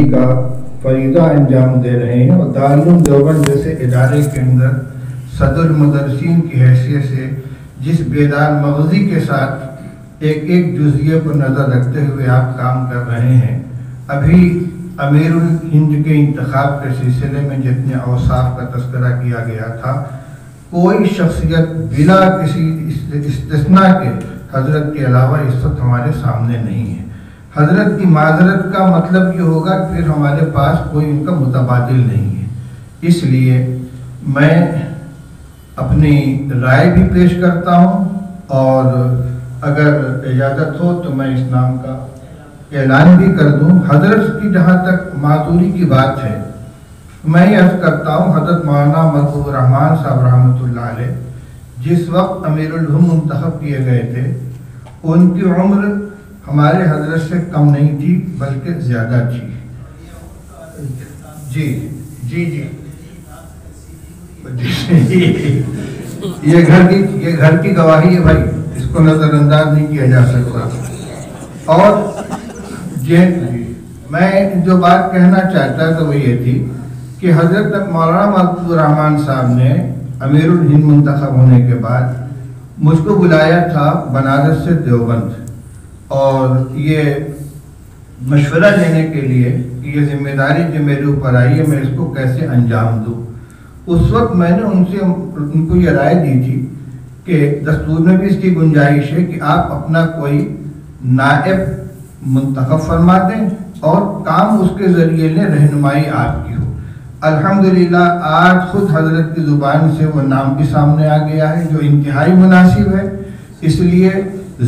کا فریضہ انجام دے رہے ہیں اور دارالعلوم دیوبند جیسے ادارے کے اندر صدر المدرسین کی حیثیت سے جس بیدار مغزی کے ساتھ ایک ایک جزئیے پر نظر رکھتے ہوئے آپ کام کر رہے ہیں. ابھی امیر الہند کے انتخاب کے سلسلے میں جتنے اوصاف کا تذکرہ کیا گیا تھا، کوئی شخصیت بلا کسی استثناء کے حضرت کے علاوہ اس وقت ہمارے سامنے نہیں ہے. حضرت کی معذرت کا مطلب یہ ہوگا کہ پھر ہمارے پاس کوئی ان کا متبادل نہیں ہے. اس لیے میں اپنی رائے بھی پیش کرتا ہوں اور اگر اجازت ہو تو میں اس نام کا اعلان بھی کر دوں. حضرت کی جہاں تک معذوری کی بات ہے، میں یہ عرض کرتا ہوں، حضرت مولانا محبوب الرحمان صاحب رحمۃ اللہ علیہ جس وقت امیر الہند منتخب کیے گئے تھے، ان کی عمر ہمارے حضرت سے کم نہیں تھی بلکہ زیادہ تھی. جی جی جی یہ گھر کی گواہی ہے بھائی، اس کو نظر انداز نہیں کیا جا سکتا. اور میں جو بات کہنا چاہتا تو وہ یہ تھی کہ حضرت مولانا محبوب الرحمان صاحب نے امیر الہند منتخب ہونے کے بعد مجھ کو بلایا تھا بنارس سے دیوبند، اور یہ مشورہ لینے کے لیے کہ یہ ذمہ داری جو میرے اوپر آئی ہے میں اس کو کیسے انجام دوں. اس وقت میں نے ان کو یہ رائے دی تھی کہ دستور میں بھی اس کی گنجائش ہے کہ آپ اپنا کوئی نائب منتخب فرما دیں اور کام اس کے ذریعے لیں، رہنمائی آپ کی ہو. الحمدللہ آج خود حضرت کی زبان سے وہ نام بھی سامنے آ گیا ہے جو انتہائی مناسب ہے. اس لیے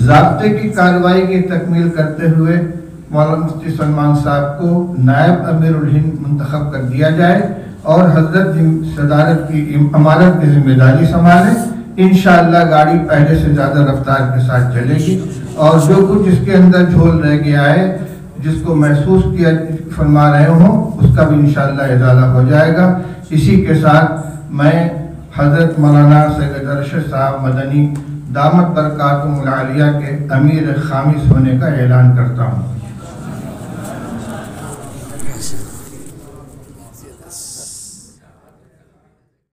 ضابطے کی کارروائی کی تکمیل کرتے ہوئے مولانا مفتی سلمان صاحب کو نائب امیر الہند منتخب کر دیا جائے اور حضرت صدارت کی امارت کی ذمہ داری سنبھالیں. انشاءاللہ گاڑی پہلے سے زیادہ رفتار کے ساتھ چلے گی اور جو کچھ اس کے اندر جھول رہ گیا ہے، جس کو محسوس کیا فرما رہے ہوں، اس کا بھی انشاءاللہ ازالہ ہو جائے گا. اسی کے ساتھ میں حضرت مولانا سید ارشد صاحب مدنی دامت برکاتہم العالیہ کے امیر خامس ہونے کا اعلان کرتا ہوں.